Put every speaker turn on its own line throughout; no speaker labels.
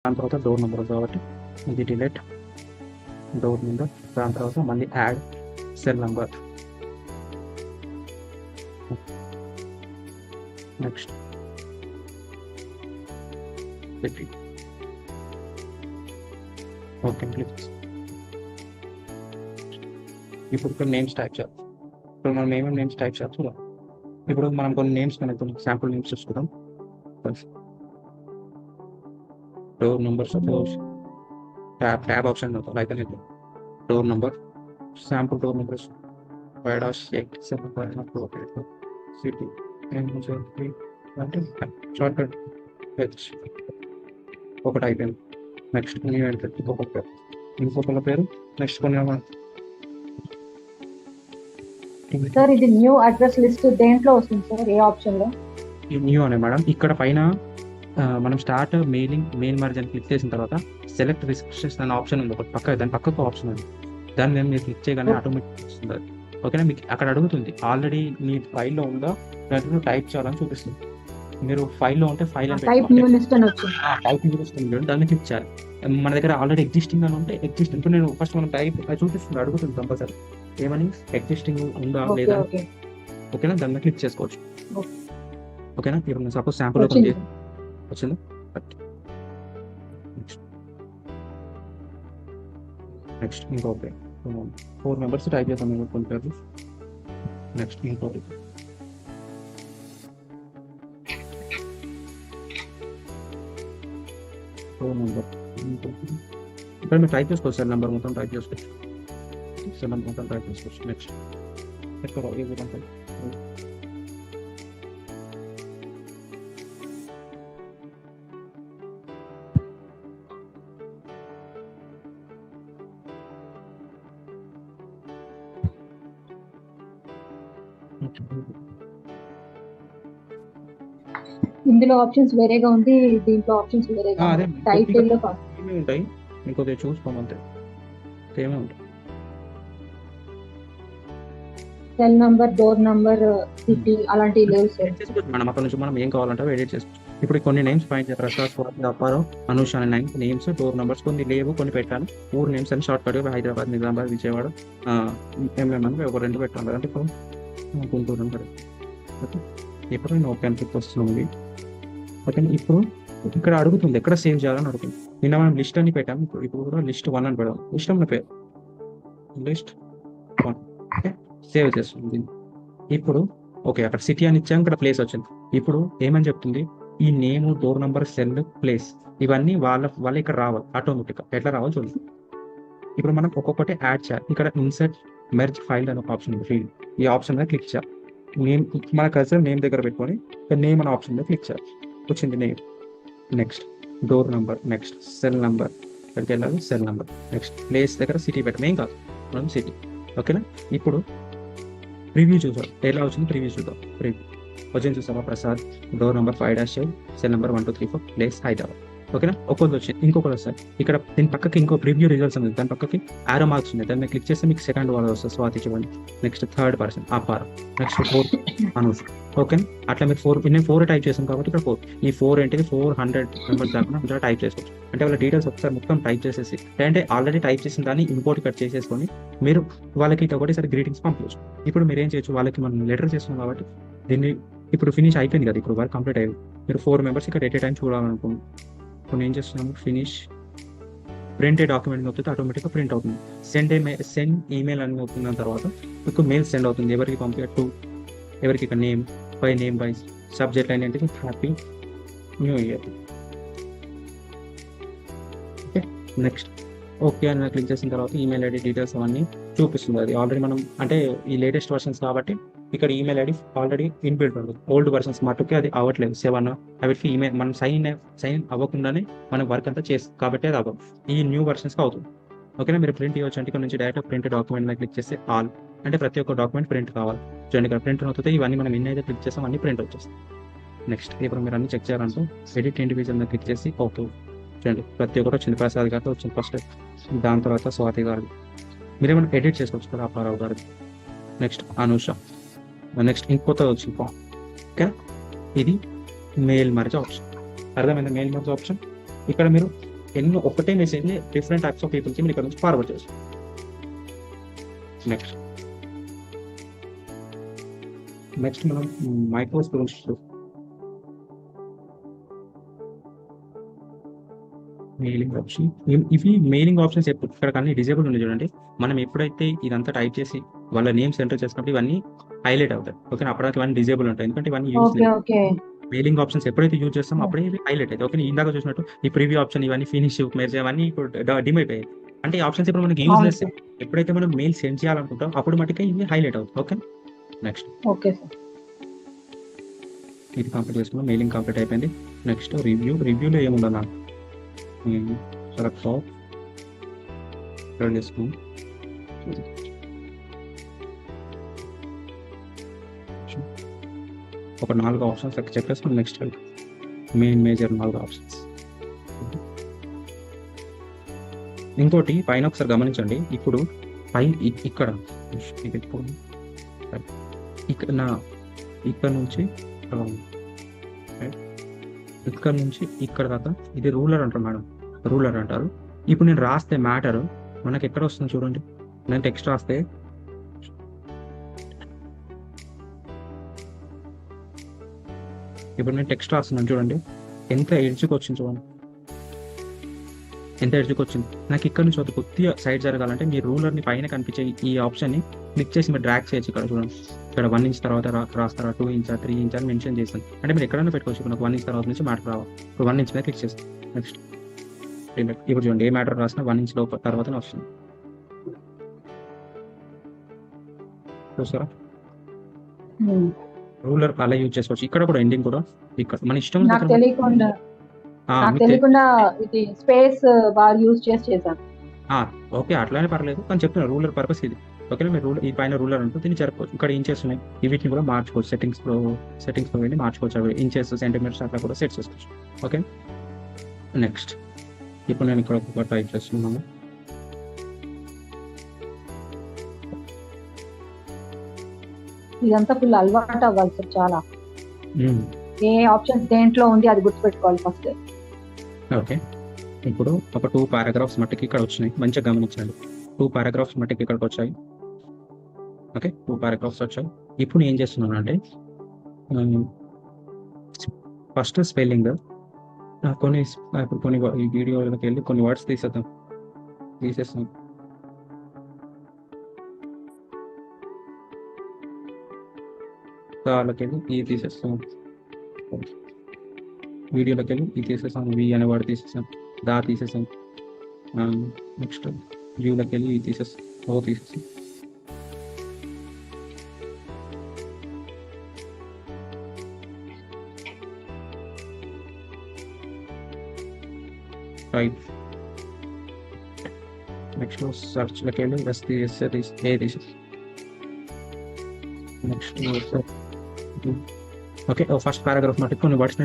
దాని తర్వాత door number కాబట్టి ఇది డిలీట్ డోర్ నెంబర్. దాని తర్వాత మళ్ళీ add cell number. Next repeat. Okay click. ఇప్పుడు ఇక్కడ నేమ్స్ టైప్ చేయాలి. ఇప్పుడు మనం ఏమేమి నేమ్స్ టైప్ చేయాలి చూద్దాం. ఇప్పుడు మనం కొన్ని నేమ్స్ కనుక శాంపుల్ నేమ్స్ చూసుకుందాం. Door number suppose tab option అయితే door number sample door numbers 5-8 city అంటే షార్ట్ కట్ ఒకటి అయిపోయింది. నెక్స్ట్ ఇంకొక పేరు, ఇంకొకళ్ళ పేరు. నెక్స్ట్ కొన్ని
సార్ ఇది న్యూ అడ్రస్ లిస్ట్ దేంట్లో వస్తుంది సార్, ఏ ఆప్షన్ లో?
న్యూ అనే మేడం ఇక్కడ పైన మనం స్టార్ట్ మెయిల్ మర్జ్ అని క్లిక్ చేసిన తర్వాత సెలెక్ట్ రిస్ట్రిక్షన్స్ అనే ఆప్షన్ ఉంది ఒకటి పక్క, దాని పక్కకు ఆప్షన్ ఉంది. దాన్ని మేము మీరు క్లిక్ చేయగానే ఆటోమేటిక్ వస్తుంది. ఓకేనా, మీకు అక్కడ అడుగుతుంది ఆల్రెడీ మీ ఫైల్లో ఉందా దాంట్లో టైప్ చేయాలని చూపిస్తుంది. మీరు ఫైల్లో ఉంటే ఫైల్
టైప్ న్యూ లిస్ట్ అని వచ్చింది.
టైప్ న్యూ లిస్ట్ దాన్ని క్లిక్ చేయాలి. మన దగ్గర ఆల్రెడీ ఎగ్జిస్టింగ్ అని ఉంటే ఎగ్జిస్టింగ్. ఇప్పుడు నేను ఫస్ట్ మనం టైప్ అది చూపిస్తుంది, అడుగుతుంది కంపల్సరీ ఏమని ఎగ్జిస్టింగ్ ఉందా లేదా. ఓకేనా, దాన్ని క్లిక్ చేసుకోవచ్చు. ఓకేనా, ఇప్పుడు నేను సపోజ్ శాంపుల్ వచ్చిందా. నెక్స్ట్ ఇంకొకటి 4 మెంబర్స్ టైప్ చేద్దాం మేము కొన్ని పేర్లు. నెక్స్ట్ ఇంకోటి ఇక్కడ మీరు టైప్ చేసుకోవచ్చు. సెల్ నెంబర్ మొత్తం టైప్ చేసుకోవచ్చు. సెల్ నెంబర్ మొత్తం టైప్ చేసుకోవచ్చు. నెక్స్ట్ ఎక్కడ ఏ విధంగా
ఇందులో ఆప్షన్స్ వేరేగా ఉంది, దీంట్లో ఆప్షన్స్ వేరేగా టైటిల్ లో
ఉంటాయి. ఇంకొద్దిగా చూసుకోమంతే ఏమే ఉంటాయి.
Cell number, door number, city అలాంటి లేవు సార్.
మనం అక్కడ నుంచి మనం ఏం కావాలంటే ఎడిట్ చేసుకోవచ్చు. ఇప్పుడు కొన్ని నేమ్స్ పాయింట్ ప్రసాద్, స్వాతి, అప్పారావు, అనూష్ అనే నేమ్స్ డోర్ నంబర్స్ కొన్ని లేవు, కొన్ని పెట్టాను. ఊరు నేమ్స్ అని short cut Hyderabad, Nizamabad, Vijayawada, MMN ఒక 2 పెట్టాను. అంటే ఇప్పుడు గుంటూరు అని పెడతాను. ఓకే, ఇప్పుడు నేను ఓకే అని క్లిక్ వస్తుంది. ఓకే, ఇప్పుడు ఇక్కడ అడుగుతుంది ఎక్కడ సేవ్ చేయాలని అడుగుతుంది. నిన్న మనం లిస్ట్ అని పెట్టాము, ఇప్పుడు కూడా లిస్ట్ 1 అని పెడదాం. లిస్ట్ అన్న పేరు లిస్ట్ 1. ఓకే, సేవ్ చేస్తుంది. ఇప్పుడు ఓకే అక్కడ సిటీ అని ఇచ్చాము, ఇక్కడ ప్లేస్ వచ్చింది. ఇప్పుడు ఏమని చెప్తుంది, ఈ name, door number, cell, place ఇవన్నీ వాళ్ళ ఇక్కడ రావాలి ఆటోమేటిక్గా. ఎట్లా రావాలి చూడండి. ఇప్పుడు మనం ఒక్కొక్కటి యాడ్ చేయాలి. ఇక్కడ ఇన్సర్ట్ మెర్జ్ ఫైల్ అని ఒక ఆప్షన్ ఉంది, ఫీల్డ్. ఈ ఆప్షన్ మీద క్లిక్ చేయాలి. నేమ్ మన కర్సర్ నేమ్ దగ్గర పెట్టుకొని నేమ్ అనే ఆప్షన్ మీద క్లిక్ చేయాలి. వచ్చింది name. Next door number, next cell number, ఇక్కడికి వెళ్ళాలి సెల్ నెంబర్. నెక్స్ట్ ప్లేస్ దగ్గర సిటీ పెట్టాం, ఏం కాదు మనం సిటీ. ఓకేనా, ఇప్పుడు ప్రివ్యూ చూద్దాం ఎలా వచ్చింది. ప్రివ్యూ చూద్దాం. ప్రివ్యూ వచ్చింది చూసామా, Prasad, door number 5-8, cell number 1234, place Hyderabad. ఓకేనా, ఒక్కొక్కటి వచ్చింది. ఇంకొకటి వస్తుంది ఇక్కడ దీని పక్కకి ఇంకో ప్రివ్యూ రిజల్ట్స్ ఉంది, దాని పక్కకి ఆరో మార్క్స్ ఉన్నాయి. దాన్ని క్లిక్ చేస్తే మీకు సెకండ్ వాళ్ళు వస్తుంది, స్వాతి చూడండి. నెక్స్ట్ థర్డ్ పర్సన్ అపారం, నెక్స్ట్ 4 అనూష్. ఓకే, అట్లా మీరు 4 నేను 4 టైప్ చేసాను కాబట్టి ఇక్కడ 4. ఈ 4 ఏంటిది 400 మెంబర్స్ దాకా ఇలా టైప్ చేసుకోవచ్చు. అంటే వాళ్ళ డీటెయిల్స్ ఒకసారి మొత్తం టైప్ చేసేసి, అంటే ఆల్రెడీ టైప్ చేసిన దాన్ని ఇంపోర్ట్ కట్ చేసేసుకొని మీరు వాళ్ళకి ఒకటేసారి గ్రీటింగ్స్ పంపించవచ్చు. ఇప్పుడు మీరు ఏం చేయొచ్చు, వాళ్ళకి మనం లెటర్ చేస్తున్నాం కాబట్టి దీన్ని ఇప్పుడు ఫినిష్ అయిపోయింది కదా, ఇప్పుడు వర్క్ కంప్లీట్ అయ్యింది. మీరు 4 మెంబర్స్ ఇక్కడ ఎట్ ఏ టైం చూడాలనుకోండి. ఇప్పుడు ఏం చేస్తున్నాము, ఫినిష్ ప్రింట్ ఏ డాక్యుమెంట్ అవుతుంది, ఆటోమేటిక్గా ప్రింట్ అవుతుంది. సెండ్ ఈమెయిల్ అని అవుతున్న తర్వాత మీకు మెయిల్ సెండ్ అవుతుంది. ఎవరికి పంపించట్టు, ఎవరికి ఇక్కడ నేమ్ బై సబ్జెక్ట్ లైన్ ఏంటిది happy new year. Okay, next okay అని క్లిక్ చేసిన తర్వాత ఈమెయిల్ ఐడి డీటెయిల్స్ అవన్నీ చూపిస్తుంది. అది ఆల్రెడీ మనం అంటే ఈ లేటెస్ట్ వర్షన్స్ కాబట్టి ఇక్కడ ఈమెయిల్ ఐడి ఆల్రెడీ ఇన్బిల్ట్ ఉంటుంది. ఓల్డ్ వర్షన్స్ మట్టుకే అది అవ్వట్లేదు. 7 అవిటికి ఈమెయిల్ మనం సైన్ అవ్వకుండానే మన వర్క్ అంతా కాబట్టి అది అవ్వదు. ఈ న్యూ వర్షన్స్కి అవుతుంది. ఓకేనా, మీరు ప్రింట్ ఇవ్వచ్చు. అంటే ఇక్కడ నుంచి డైరెక్ట్ ప్రింట్ డాక్యుమెంట్ మీద క్లిక్ చేస్తే ఆల్ అంటే ప్రతి ఒక్క డాక్యుమెంట్ ప్రింట్ కావాలి. చూడండి ఇక్కడ ప్రింట్ అవుతుంది. ఇవన్నీ మనం ఎన్ని అయితే క్లిక్ చేస్తాం అన్ని ప్రింట్ వచ్చేస్తాయి. నెక్స్ట్ ఇప్పుడు మీరు అన్ని చెక్ చేయాలంటే ఎడిట్ ఇండివిజువల్ మీద క్లిక్ చేసి ఓకే చూడండి ప్రతి ఒక్కటి వచ్చింది. ప్రసాద్ గారితో వచ్చింది ఫస్ట్, దాని తర్వాత స్వాతి గారిది. మీరేమైనా ఎడిట్ చేసుకోవచ్చు కదా, అప్పారావు గారిది. నెక్స్ట్ అనూష, నెక్స్ట్ ఇంకొక వచ్చింది. ఓకే, ఇది మెయిల్ మర్జ్ ఆప్షన్. అర్థమైంది మెయిల్ మర్జ్ ఆప్షన్. ఇక్కడ మీరు ఎన్నో ఒకటే మెసేజ్ డిఫరెంట్ టైప్స్ ఆఫ్ పీపుల్కి మీరు ఇక్కడ నుంచి ఫార్వర్డ్ చేయొచ్చు. నెక్స్ట్ మనం మైక్రో స్టోన్స్ మెయిలింగ్ ఆప్షన్. ఇవి మెయిలింగ్ ఆప్షన్స్ ఎప్పుడు ఇక్కడ కానీ డిజేబుల్ ఉంది చూడండి. మనం ఎప్పుడైతే ఇదంతా టైప్ చేసి వాళ్ళ నేమ్స్ ఎంటర్ చేసినప్పుడు ఇవన్నీ హైలైట్ అవుతాయి. ఓకే, అప్పటికి ఇవన్నీ డిజేబుల్ ఉంటాయి, ఎందుకంటే ఇవన్నీ యూజ్ లేదు. మెయిలింగ్ ఆప్షన్స్ ఎప్పుడైతే యూజ్ చేస్తామో అప్పుడే ఇవి హైలైట్ అవుతాయి. ఓకే, ఇందాక చూసినట్టు ఈ ప్రివ్యూ ఆప్షన్ ఇవన్నీ ఫినిష్ మెర్జ్ అవన్నీ ఇప్పుడు డిమ్ అయిపోయాయి. అంటే ఈ ఆప్షన్స్ ఇప్పుడు మనకి యూజ్ చేస్తాం ఎప్పుడైతే మనం మెయిల్ సెండ్ చేయాలనుకుంటాం అప్పుడు మటుకే ఇవి హైలైట్ అవుతాయి. ఓకే, నెక్స్ట్ ఇది కంప్లీట్ చేసుకున్నాం. మెయిలింగ్ కంప్లీట్ అయిపోయింది. నెక్స్ట్ రివ్యూలో ఏముందా సెలెక్ట్ చేసుకున్నాం. ఒక 4 ఆప్షన్స్ అక్కడ చెప్పేసుకుని నెక్స్ట్ మెయిన్ మేజర్ 4 ఆప్షన్స్. ఇంకోటి పైన ఒకసారి గమనించండి. ఇప్పుడు ఇక్కడ ఇక్కడ నుంచి ఇక్కడ దాకా ఇది రూలర్ అంటారు మేడం, రూలర్ అంటారు. ఇప్పుడు నేను రాస్తే మ్యాటర్ మనకి ఎక్కడ వస్తుంది చూడండి. నేను టెక్స్ట్ రాస్తే ఇప్పుడు నేను టెక్స్ట్ రాస్తున్నాను చూడండి, ఎంత ఎడ్జ్కి వచ్చింది చూడండి, ఎంత ఎడ్జ్కి వచ్చింది. నాకు ఇక్కడ నుంచి ఒక కొద్దిగా సైడ్ జరగాలంటే మీ రూలర్ని పైన కనిపించే ఈ ఆప్షన్ని క్లిక్ చేసి మీరు డ్రాగ్ చేయొచ్చు. ఇక్కడ చూడండి, ఇక్కడ 1 ఇంచ్ తర్వాత రాస్తారా, 2 ఇంచ్ 3 ఇంచ్ అని మెన్షన్ చేస్తాను. అంటే మీరు ఎక్కడైనా పెట్టుకోవచ్చు. నాకు 1 ఇంచ్ తర్వాత నుంచి మ్యాటర్ రావాలి. ఇప్పుడు 1 ఇంచ్ మీద క్లిక్ చేస్తాను. నెక్స్ట్ ఇప్పుడు చూడండి, ఏ మ్యాటర్ రాసినా 1 ఇంచ్ లోపల తర్వాతనే వస్తుంది. చూస్తారా, రూలర్ అలా యూజ్ చేసుకోవచ్చు. ఇక్కడ కూడా ఎండింగ్ కూడా ఇక్కడ మన ఇష్టం. ఓకే, అట్లానే పర్లేదు కానీ చెప్తున్నా రూలర్ పర్పస్ ఇది. ఓకే, మీరు రూలర్ ఈ పైన రూలర్ ఉంటుంది, దీన్ని జరుపుకోవచ్చు. ఇక్కడ ఇంచెస్ ఉన్నాయి, వీటిని కూడా మార్చుకోవచ్చు. సెట్టింగ్స్ లో వెళ్ళి మార్చుకోవచ్చు. అవి ఇంచెస్ సెంటీమీటర్స్ అట్లా కూడా సెట్ చేసుకోవచ్చు. ఓకే, నెక్స్ట్ ఇప్పుడు నేను ఇక్కడ ఒక టైప్ చేస్తున్నాను.
ఇదంతా ఫుల్ అలవాటు అవ్వాలి సార్. చాలా ఏ ఆప్షన్స్ దేంట్లో ఉంది అది గుర్తుపెట్టుకోవాలి ఫస్ట్.
ఓకే, ఇప్పుడు ఒక 2 పారాగ్రాఫ్స్ మట్టికి ఇక్కడ వచ్చినాయి, మంచిగా గమనించండి. 2 పారాగ్రాఫ్స్ మట్టికి ఇక్కడికి వచ్చాయి. ఓకే, 2 పారాగ్రాఫ్స్ వచ్చాయి. ఇప్పుడు ఏం చేస్తున్నాను అంటే ఫస్ట్ స్పెల్లింగ్ కొన్ని ఇప్పుడు కొన్ని ఈ వీడియోలోకి వెళ్ళి కొన్ని వర్డ్స్ తీసేస్తాం. వాళ్ళకి వెళ్ళి ఈ తీసేస్తాం. వీడియోలోకి వెళ్ళి ఇది తీసేసాం, వి అనే వర్డ్ తీసేసాం, దా తీసేసాం. నెక్స్ట్ వ్యూలోకి వెళ్ళి ఇది తీసేస్తాం, ఓ తీసేసాం. రైట్, నెక్స్ట్ సర్చ్లోకి వెళ్ళి ఎస్ తీసేస్తే ఏ తీసేస్తాం. నెక్స్ట్ ఓకే, ఫస్ట్ పారాగ్రాఫ్ మటుకు కొన్ని వర్డ్స్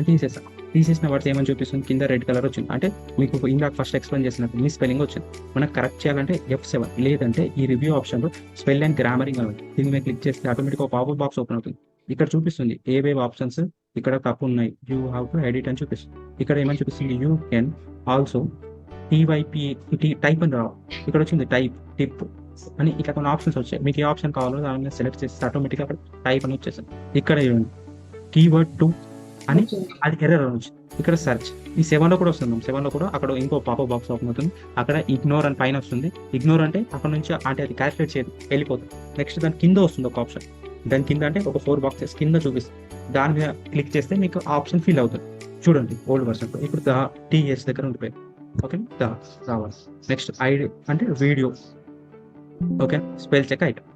తీసేసిన వర్డ్స్ ఏమని చూపిస్తుంది, కింద రెడ్ కలర్ వచ్చింది. అంటే మీకు ఇందాక ఫస్ట్ ఎక్స్ప్లెయిన్ చేసినట్టు మీ స్పెల్లింగ్ వచ్చింది. మనకు కరెక్ట్ చేయాలంటే F7, లేదంటే ఈ రివ్యూ ఆప్షన్లో స్పెల్ అండ్ గ్రామరింగ్ అని దీన్ని మీరు క్లిక్ చేస్తే ఆటోమేటిక్గా పాపప్ బాక్స్ ఓపెన్ అవుతుంది. ఇక్కడ చూపిస్తుంది ఏవేవి ఆప్షన్స్ ఇక్కడ తప్పు ఉన్నాయి, యూ హ్యావ్ టు ఎడిట్ అని చూపిస్తుంది. ఇక్కడ ఏమని చూపిస్తుంది, యూ కెన్ ఆల్సో టైప్ అని రావు. ఇక్కడ వచ్చింది టిప్ అని ఇట్లా కొన్ని ఆప్షన్స్ వచ్చాయి. మీకు ఏ ఆప్షన్ కావాలో దాన్ని సెలెక్ట్ చేసి ఆటోమేటిక్గా అక్కడ టైప్ అని వచ్చేసింది. ఇక్కడ కీవర్డ్ 2 అని అది ఎర్రర్ అని వచ్చింది. ఇక్కడ సెర్చ్ ఈ 7లో కూడా వస్తుంది. 7లో కూడా అక్కడ ఇంకో పాపప్ బాక్స్ ఓపెన్ అవుతుంది. అక్కడ ఇగ్నోర్ అని పైన వస్తుంది. ఇగ్నోర్ అంటే అక్కడ నుంచి అంటే అది క్యాల్కులేట్ చేయదు, వెళ్ళిపోతుంది. నెక్స్ట్ దాని కింద వస్తుంది ఒక ఆప్షన్. దాని కింద అంటే ఒక 4 బాక్సెస్ కింద చూపిస్తుంది. దాని మీద క్లిక్ చేస్తే మీకు ఆప్షన్ ఫిల్ అవుతుంది. చూడండి, ఓల్డ్ వర్షన్ ఇప్పుడు TS దగ్గర ఉండిపోయింది. ఓకే, రావాలి. నెక్స్ట్ ఐడి అంటే video. Okay, spell check item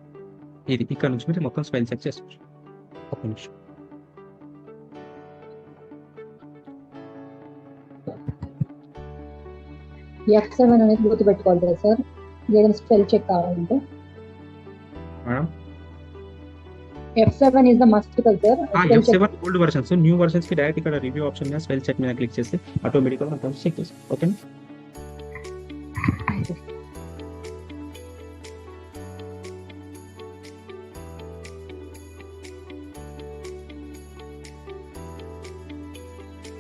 ఇది. ఇక్కడ నుంచి మీరు మొత్తం స్పెల్ చెక్ చేసుకోవచ్చు. ఒక నిమిషం.
F7 అనేది గుర్తుపెట్టుకోవాలి కదా సార్, ఏదైనా స్పెల్ చెక్ కావాలంటే.
Madam
F7 is the must కదా sir.
F7 old versions, new versions కి డైరెక్ట్ ఇక్కడ రివ్యూ ఆప్షన్ మీద స్పెల్ చెక్ మీద క్లిక్ చేస్తే ఆటోమేటిక్గా మనం చెక్ చేస్తాం. ఓకే,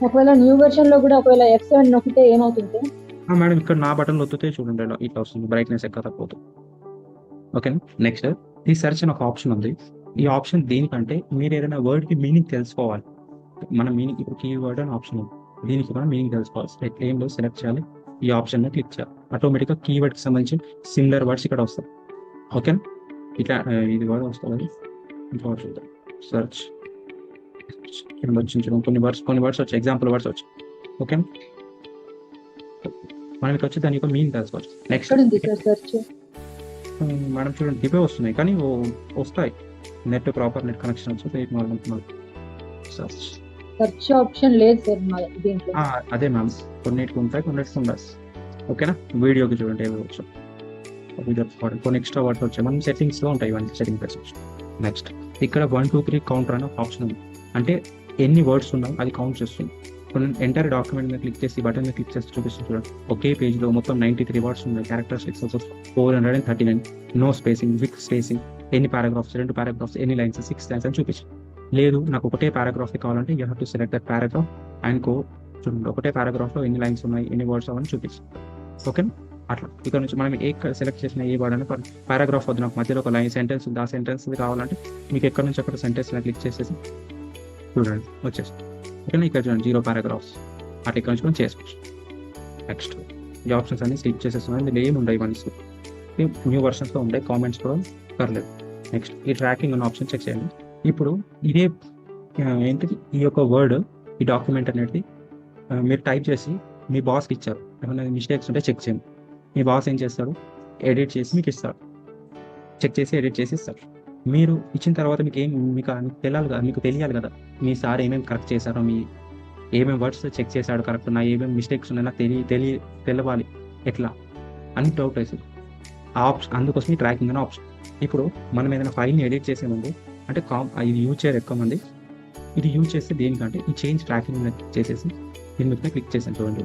ఒకవేళ న్యూ వెర్షన్ లో కూడా ఒకవేళ F7 నొక్కితే ఏమవుతుంది?
మేడం ఇక్కడ నా బటన్ ఒత్తితే చూడండి ఇలా ఇట్లా వస్తుంది, బ్రైట్నెస్ ఎక్కడ తక్కువ. ఓకేనా. నెక్స్ట్ ఈ సెర్చ్ అని ఒక ఆప్షన్ ఉంది. ఈ ఆప్షన్ దేనికంటే మీరు ఏదైనా వర్డ్ కి మీనింగ్ తెలుసుకోవాలి. మన మీనింగ్ ఇప్పుడు కీవర్డ్ అని ఆప్షన్ ఉంది, దీనికి మనం మీనింగ్ తెలుసుకోవాలి. ఏం లో సెలెక్ట్ చేయాలి, ఈ ఆప్షన్ ని క్లిక్ చేయాలి. ఆటోమేటిక్ గా కీవర్డ్ కి సంబంధించి సిమిలర్ వర్డ్స్ ఇక్కడ వస్తాయి. ఓకేనా. ఇట్లా ఇది వర్డ్ వస్తుంది. ఇంకా చూద్దాం. సెర్చ్ వచ్చించడం కొన్ని వర్డ్స్ వచ్చాయి, ఎగ్జాంపుల్ వర్డ్స్ వచ్చాయి. ఓకేనా. మనకి వచ్చి దాని యొక్క మీనింగ్ తెలుసుకోవచ్చు. నెక్స్ట్ మనం చూడండి డిపే వస్తున్నాయి కానీ వస్తాయి, నెట్ ప్రాపర్ నెట్ కనెక్షన్ వచ్చి
సెర్చ్ ఆప్షన్ లేదు సార్ దీంట్లో.
అదే మ్యామ్, కొన్నిటికి ఉంటాయి కొన్నిటికి ఉండదు. ఓకేనా. వీడియోకి చూడండి ఏమి వచ్చు, కొన్ని ఎక్స్ట్రా వర్డ్స్ వచ్చాయి, మనం సెట్టింగ్స్ లో ఉంటాయి ఇవన్నీ సెట్టింగ్ ప్రెస్. నెక్స్ట్ ఇక్కడ 1 2 3 కౌంటర్ అనే ఆప్షన్ ఉంది, అంటే ఎన్ని వర్డ్స్ ఉన్నాయో అది కౌంట్ చేస్తుంది. కొన్ని ఎంటైర్ డాక్యుమెంట్ మీద క్లిక్ చేసి బటన్ మీద క్లిక్ చేసి చూపిస్తుంది చూడండి. ఒకే పేజ్ లో మొత్తం 93 వర్డ్స్ ఉన్నాయి, characteristics 439, no spacing, with spacing, ఎన్ని పారాగ్రాఫ్స్, 2 పారాగ్రాఫ్స్, ఎన్ని లైన్స్, 6 లైన్స్ అని చూపించి. లేదు నాకు ఒకటే పారాగ్రాఫ్ కావాలంటే you have to select that paragraph and go. చూడండి ఒకటే పారాగ్రాఫ్ లో ఎన్ని లైన్స్ ఉన్నాయి, ఎన్ని వర్డ్స్ అవన్నీ చూపించి. ఓకే. అట్లా ఇక్కడ నుంచి మనం ఏ సెలెక్ట్ చేసిన ఏ వర్డ్ అని పారాగ్రాఫ్ వద్దు, నాకు మధ్యలో ఒక లైన్ సెంటెన్స్ ఉంది, ఆ సెంటెన్స్ కావాలంటే మీకు ఎక్కడ నుంచి అక్కడ సెంటెన్స్ క్లిక్ చేసేసి చూడండి వచ్చేసి. ఓకేనా. ఇక్కడ చూడండి 0 పారాగ్రాఫ్స్ అట్లా ఇక్కడ నుంచి మనం చేసుకోవచ్చు. నెక్స్ట్ ఈ ఆప్షన్స్ అన్ని స్కిప్ చేసేస్తున్నాయి, ఇందులో ఏమి ఉండవు, ఇవన్నీ న్యూ వర్షన్స్లో ఉంటాయి, కామెంట్స్ కూడా పర్లేదు. నెక్స్ట్ ఈ ట్రాకింగ్ అనే ఆప్షన్ చెక్ చేయండి. ఇప్పుడు ఇదే ఏంటిది ఈ యొక్క వర్డ్, ఈ డాక్యుమెంట్ అనేది మీరు టైప్ చేసి మీ బాస్కి ఇచ్చారు, ఏమైనా మిస్టేక్స్ ఉంటే చెక్ చేయండి. మీ బాస్ ఏం చేస్తాడు, ఎడిట్ చేసి మీకు ఇస్తాడు, చెక్ చేసి ఎడిట్ చేసి ఇస్తారు. మీరు ఇచ్చిన తర్వాత మీకు తెలియాలి కదా, మీకు తెలియాలి కదా మీ సార్ ఏమేమి కరెక్ట్ చేశారో, మీ ఏమేమి వర్డ్స్ చెక్ చేశాడు కరెక్ట్, నా ఏమేమి మిస్టేక్స్ ఉన్నాయో నాకు తెలవాలి ఎట్లా అని డౌట్ వేసి ఆ ఆప్షన్, అందుకోసం ఈ ట్రాకింగ్ అనే ఆప్షన్. ఇప్పుడు మనం ఏదైనా ఫైల్ని ఎడిట్ చేసే ముందు అంటే ఇది యూజ్ చేయరు ఎక్కువ మంది, ఇది యూజ్ చేస్తే దేనికంటే ఈ చేంజ్ ట్రాకింగ్ చేసేసి దీని మీద క్లిక్ చేశాను చూడండి.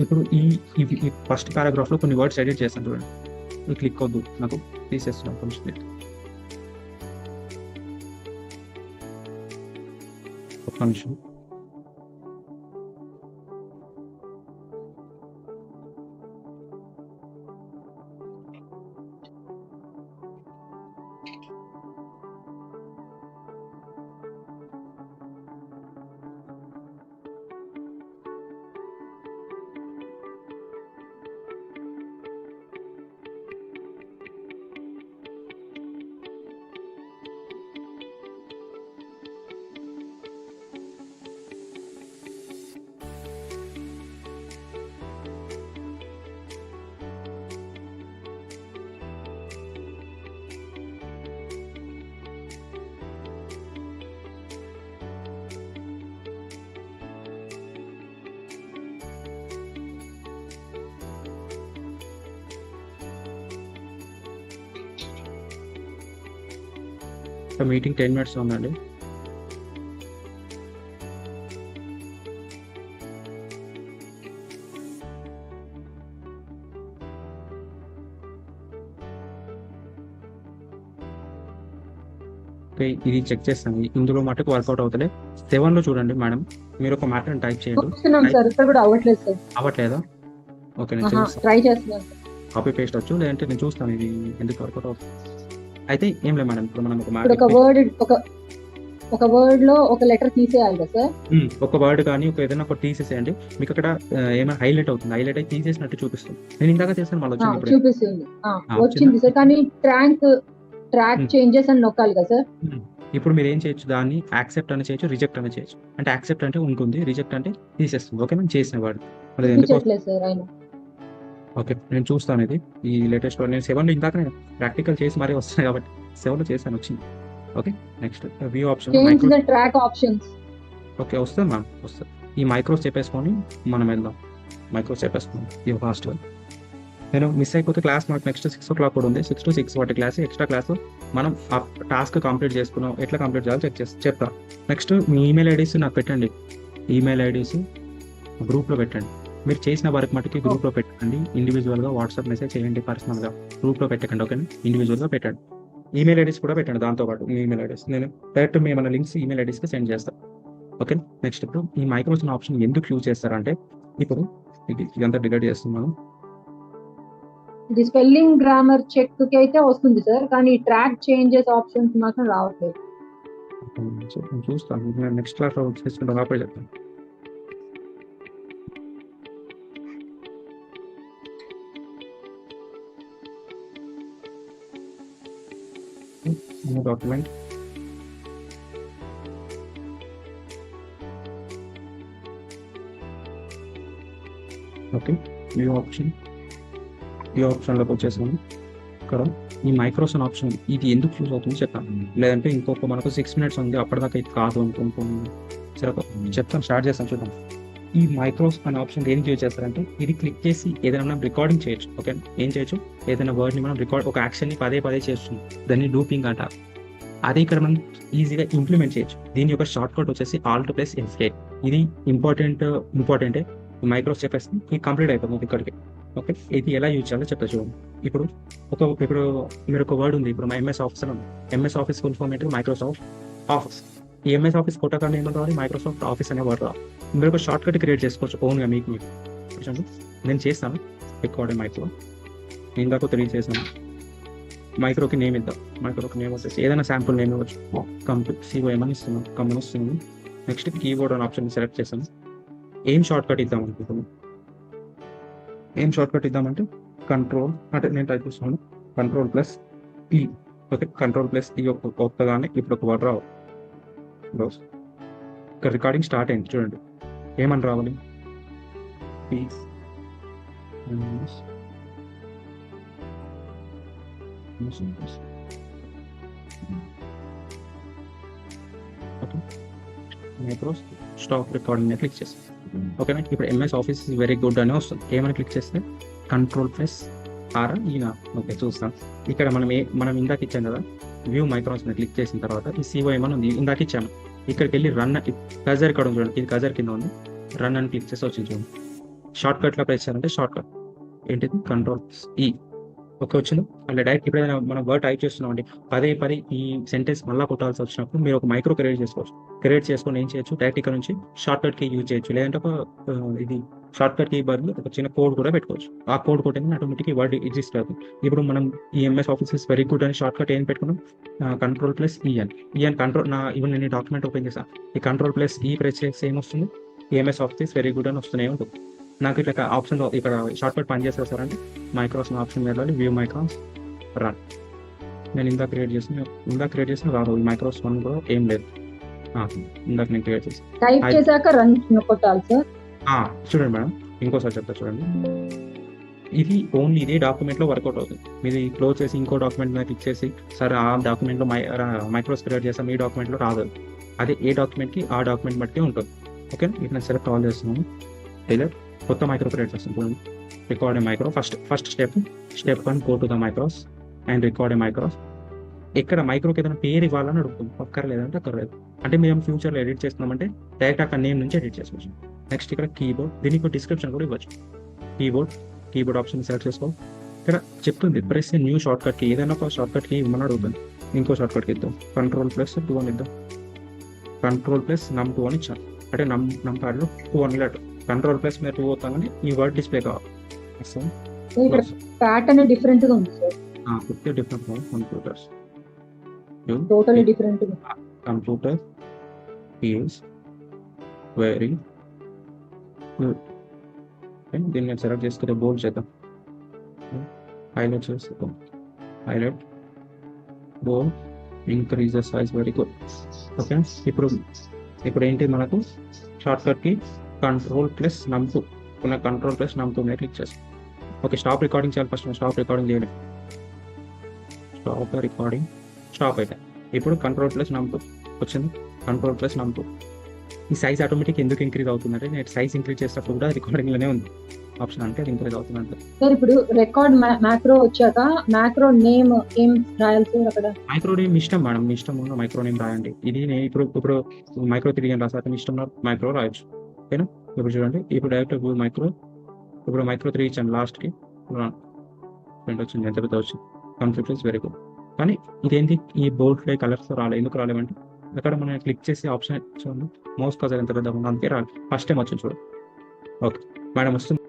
ఇప్పుడు ఈ ఫస్ట్ పారాగ్రాఫ్లో కొన్ని వర్డ్స్ ఎడిట్ చేస్తాను చూడండి, ఈ క్లిక్ వద్దు నాకు తీసేస్తున్నాను కొంచెం ఒక నిమిషం. మీటింగ్ 10 minutes ఉందండి. ఇది చెక్ చేస్తాను, ఇందులో మటుకు వర్కౌట్ అవుతలే. 7 లో చూడండి మేడం, మీరు ఒక మ్యాటర్ టైప్ చేయండి. అవ్వట్లేదా? ఓకే నేను ట్రై చేస్తున్నాను. కాపీ పేస్ట్ వచ్చు, లేదంటే నేను చూస్తాను ఇది ఎందుకు వర్కౌట్ అవుతుంది. అయితే ఏం లేదు మేడం, ఇప్పుడు మనం
ఒక వర్డ్ లో ఒక లెటర్ తీసేయాలి కదా సార్,
ఒక వర్డ్ కానీ ఒక ఏదైనా ఒకటి తీసేసేయండి, మీకు అక్కడ ఏమైనా హైలైట్ అవుతుంది, హైలైట్ అయితే తీసేసినట్టు చూపిస్తుంది. నేను ఇందాక చేస్తాను మళ్ళీ
చూపిస్తుంది, వచ్చింది సార్. కానీ ట్రాక్ చేంజెస్ అని నొక్కాలి కదా సార్.
ఇప్పుడు మీరు ఏం చేయొచ్చు, దాన్ని యాక్సెప్ట్ అని చేయొచ్చు, రిజెక్ట్ అని చేయొచ్చు. అంటే యాక్సెప్ట్ అంటే ఉంటుంది, రిజెక్ట్ అంటే తీసేస్తుంది. ఓకే నేను చేసిన వర్డ్ ఓకే నేను చూస్తాను. ఇది ఈ లేటెస్ట్ నేను 7 లో ఇందాక నేను ప్రాక్టికల్ చేసి మరీ వస్తున్నాయి కాబట్టి 7 లో చేశాను, వచ్చింది. Okay next view option,
track options.
Okay వస్తుంది మ్యామ్, వస్తుంది. ఈ మైక్రోస్ చెప్పేసుకొని మనం వెళ్దాం, మైక్రోస్ చెప్పేసుకున్నాం ఈ ఫాస్ట్. నేను మిస్ అయిపోతే క్లాస్ మాకు నెక్స్ట్ 6 o'clock కూడా ఉంది, 6 to 6 వాటి క్లాస్, ఎక్స్ట్రా క్లాస్ మనం ఆ టాస్క్ కంప్లీట్ చేసుకున్నాం, ఎట్లా కంప్లీట్ చేయాలో చెప్తాను. నెక్స్ట్ మీ ఈమెయిల్ ఐడీస్ నాకు పెట్టండి, ఈమెయిల్ ఐడీస్ గ్రూప్లో పెట్టండి. మీరు చేసిన వర్క్ మటుకి గ్రూప్లో పెట్టండి, ఇండివిజువల్గా వాట్సాప్ మెసేజ్ చేయండి, పర్సనల్గా గ్రూప్లో పెట్టకండి. ఓకేనా, ఇండివిజువల్గా పెట్టండి. ఈమెయిల్ ఐడీస్ కూడా పెట్టండి దాంతోపాటు, మీ ఈమెయిల్ ఐడీస్ నేను డైరెక్ట్ ఏమైనా లింక్స్ ఈమెయిల్ ఐడీస్కి సెండ్ చేస్తాను. ఓకే నెక్స్ట్ ఇప్పుడు ఈ మైక్రోసాఫ్ట్ ఆప్షన్ ఎందుకు యూజ్ చేస్తారంటే, ఇప్పుడు ఇదంతా డిలీట్ చేస్తున్నాను.
ఇది స్పెల్లింగ్ గ్రామర్ చెక్ కి అయితే వస్తుంది సార్, కానీ ట్రాక్ చేంజెస్ ఆప్షన్స్ మాత్రం రావట్లేదు.
నేను చూస్తాను, నేను నెక్స్ట్ క్లాస్ లో చేసుకుంటాను, అప్పుడే చెప్తాను. డాక్యుమెంట్ ఓకే, ఈ ఆప్షన్లోకి వచ్చేసాము. ఇక్కడ ఈ మైక్రోసాఫ్ట్ ఆప్షన్ ఇది ఎందుకు యూజ్ అవుతుంది చెప్తాను, లేదంటే ఇంకొక మనకు 6 minutes ఉంది అప్పటిదాకా ఇది కాదు అనుకుంటున్నాను. సరే చెప్తాను, స్టార్ట్ చేస్తాను చూద్దాం. ఈ మైక్రోస్ అనే ఆప్షన్ దేనికి యూజ్ చేస్తారంటే ఇది క్లిక్ చేసి ఏదైనా మనం రికార్డింగ్ చేయొచ్చు. ఓకే, ఏం చేయొచ్చు, ఏదైనా వర్డ్ని మనం రికార్డ్, ఒక యాక్షన్ని పదే పదే చేస్తుంది, దాన్ని లూపింగ్ అంటారు. అదే ఇక్కడ మనం ఈజీగా ఇంప్లిమెంట్ చేయొచ్చు. దీని యొక్క షార్ట్ కట్ వచ్చేసి Alt+F8. ఇది ఇంపార్టెంటే మైక్రోస్ చెప్పేసి ఇది కంప్లీట్ అయిపోతుంది ఇక్కడికి. ఓకే, ఇది ఎలా యూజ్ చేయాలో చెప్తా చూడండి. ఇప్పుడు మీరు ఒక వర్డ్ ఉంది, ఇప్పుడు MS ఆఫీస్ అని ఉంది. MS ఆఫీస్ ఫుల్ ఫామ్ ఏంటి, మైక్రోసాఫ్ట్ ఆఫీస్. ఈ MS ఆఫీస్ కొట్టగానే ఏమో రావాలి, మైక్రోసాఫ్ట్ ఆఫీస్ అనే వర్డ్ రావాలి. మీరు ఒక షార్ట్ కట్ క్రియేట్ చేసుకోవచ్చు ఓన్గా మీకు. చూడండి, నేను చేస్తాను రికార్డ్ మైక్రో, నేను దాకా 3 చేశాను. మైక్రోకి నేమ్ ఇద్దాం. మైక్రోకి నేమ్ వచ్చేసి ఏదైనా శాంపుల్ నేమ్ ఇవ్వచ్చు. COM అని ఇస్తున్నాను, కమ్మని వస్తుంది. నెక్స్ట్ కీబోర్డ్ అనే ఆప్షన్ సెలెక్ట్ చేశాను. ఏం షార్ట్ కట్ ఇద్దాం అనుకుంటున్నాను, ఏం షార్ట్ కట్ ఇద్దామంటే కంట్రోల్, అంటే నేను టైప్ చేస్తున్నాను Ctrl+E. ఓకే, Ctrl+E ఒక్కగానే ఇప్పుడు ఒక వర్డ్ రావాలి. ఇక్కడ రికార్డింగ్ స్టార్ట్ అయింది చూడండి, ఏమని రావాలి, పీస్ మైక్రోస్ స్టాప్ రికార్డింగ్ క్లిక్ చేస్తాం. ఓకేనా, ఇప్పుడు MS office is very good అని వస్తుంది. ఏమని క్లిక్ చేస్తే Ctrl+R ఈయన. ఓకే, చూస్తాం. ఇక్కడ మనం ఇందాక ఇచ్చాం కదా వ్యూ మైక్రోస్ మీద క్లిక్ చేసిన తర్వాత ఈ COM అని ఉంది, ఇందాక ఇచ్చాము. ఇక్కడికి వెళ్ళి రన్, కజర్ ఇక్కడ ఉంది చూడండి, ఇది కజర్ కింద ఉంది, రన్ అని క్లిక్ చేస్తే వచ్చింది చూడండి. షార్ట్ కట్లో ప్రెస్ చేయాలంటే షార్ట్ కట్ ఏంటిది, Ctrl+E. ఓకే, వచ్చింది. అంటే డైరెక్ట్ ఎప్పుడైనా మనం వర్డ్ టైప్ చేస్తున్నామండి, పదే ఈ సెంటెన్స్ మళ్ళీ కొట్టాల్సి వచ్చినప్పుడు మీరు ఒక మైక్రో క్రియేట్ చేసుకోవచ్చు. క్రియేట్ చేసుకొని ఏం చేయొచ్చు, డైరెక్ట్ ఇక్కడ నుంచి షార్ట్ కట్ కి యూజ్ చేయొచ్చు. లేదంటే ఇది షార్ట్ కట్ కి బదులు ఒక చిన్న కోడ్ కూడా పెట్టుకోవచ్చు. ఆ కోడ్ కొట్టిన ఆటోమేటిక్ ఈ వర్డ్ ఎగ్జిస్ట్ అవుతుంది. ఇప్పుడు మనం ఈ MS office is very good అని షార్ట్ కట్ ఏం పెట్టుకున్నాం, Ctrl+E అని కంట్రోల్ ఇవన్నీ నేను డాక్యుమెంట్ ఓపెన్ చేస్తాను. ఈ Ctrl+E ప్రెస్ చేస్తే ఏమొస్తుంది, MS ఆఫీస్ వెరీ గుడ్ అని వస్తూనే ఉంటుంది. నాకు ఇట్లా ఆప్షన్ ఇక్కడ షార్ట్ కట్ పని చేస్తారు సార్ అంటే మైక్రోస్ ఆప్షన్ మీద వ్యూ మైక్రోస్ రన్. నేను ఇందాక క్రియేట్ చేసిన రాదు, ఈ మైక్రోస్ 1 కూడా ఏం లేదు. ఇందాక నేను క్రియేట్ చేసి
టైప్ చేశాక రన్ కొట్టాలి సార్.
చూడండి మేడం, ఇంకోసారి చెప్తా చూడండి. ఇది ఓన్లీ ఇదే డాక్యుమెంట్ లో వర్కౌట్ అవుతుంది. మీరు క్లోజ్ చేసి ఇంకో డాక్యుమెంట్ మీద క్లిక్ చేసి సార్ ఆ డాక్యుమెంట్ లో మైక్రోస్ క్రియేట్ చేస్తాం, ఈ డాక్యుమెంట్ లో రాదు. అదే ఏ డాక్యుమెంట్ కి ఆ డాక్యుమెంట్ బట్టి ఉంటుంది. ఓకే, ఇప్పుడు నేను సెలెక్ట్ ఆల్ చేస్తున్నాను. టైలర్ కొత్త మైక్రో క్రియేట్ చేస్తాను చూడండి. Record A micro, first step 1 go to the micros and record A micros. ఇక్కడ మైక్రోకి ఏదైనా పేరు ఇవ్వాలని అడుగుతుంది, అక్కర్లేదంటే అక్కర్లేదు. అంటే మేము ఫ్యూచర్లో ఎడిట్ చేస్తున్నామంటే డైరెక్ట్ అక్కడ నేమ్ నుంచి ఎడిట్ చేసుకోవచ్చు. నెక్స్ట్ ఇక్కడ కీబోర్డ్, దీనికి డిస్క్రిప్షన్ కూడా ఇవ్వచ్చు. కీబోర్డ్ ఆప్షన్ సెలెక్ట్ చేసుకో. ఇక్కడ చెప్తుంది ప్రెస్ న్యూ షార్ట్ కట్ కి, ఏదైనా ఒక షార్ట్ కట్ కి ఇవ్వమని అడుగుతుంది. ఇంకో షార్ట్ కట్ కి ఇద్దాం, Ctrl+2 అని ఇద్దాం. Ctrl+num2 అని ఇచ్చాను, అంటే నమ్ ప్యాడ్లో 2 అని లెటర్. Ctrl+ మీద 2 అవుతామని ఈ వర్డ్ డిస్ప్లే కావాలి.
ప్యాటర్న్ డిఫరెంట్ గా ఉంది sir,
different computers,
totally different.
Computer is very good. దీన్ని నేను సెలెక్ట్ చేసుకుంటే బోల్డ్ చేద్దాం, హైలైట్ చేస్తాం, highlight bold, increase the size, very good. Okay, ఇప్పుడు ఏంటి మనకు షార్ట్ కట్ కి Ctrl+num2 ఉన్న Ctrl+num2 మీద క్లిక్ చేస్తాం. ఓకే, స్టాప్ రికార్డింగ్ చేయాలి. ఫస్ట్ స్టాప్ రికార్డింగ్ చేయడం, స్టాప్ అయితే ఇప్పుడు Ctrl+num2 వచ్చింది. Ctrl+num2 ఈ సైజ్ ఆటోమేటిక్ ఎందుకు ఇంక్రీజ్ అవుతుందంటే నేను సైజ్ ఇంక్రీజ్ చేసినప్పుడు కూడా రికార్డింగ్ లోనే ఉంది ఆప్షన్, అంటే అది ఇంక్రీజ్ అవుతుంది.
సార్ ఇప్పుడు రికార్డ్ మ్యాక్రో వచ్చాక మ్యాక్రో నేమ్ ఏం రాయాలి సార్ అక్కడ? మైక్రో
నేమ్ ఇష్టం మేడం, మీ ఇష్టం ఉన్న మైక్రో నేమ్ రాయండి. ఇది నేను ఇప్పుడు మైక్రో 3 అని రాసాక మీ ఇష్టం మైక్రో రాయొచ్చు. ఓకేనా, ఇప్పుడు చూడండి, ఇప్పుడు డైరెక్ట్ మైక్రో, ఇప్పుడు మైక్రో 3 ఇచ్చాను లాస్ట్ కి, వచ్చింది, ఎంత పెద్ద వచ్చింది. Computers very good. కానీ ఇదేంటి ఈ బోల్డ్ ఫ్లై కలర్స్ రాలేదు, ఎందుకు రాలేమంటే అక్కడ మనం క్లిక్ చేసి ఆప్షన్ చూడండి, మౌస్ కజర్ ఎంత పెద్ద ఉంది, అందుకే రాలేదు. ఫస్ట్ టైం వచ్చింది చూడండి. ఓకే మేడం, వస్తుంది.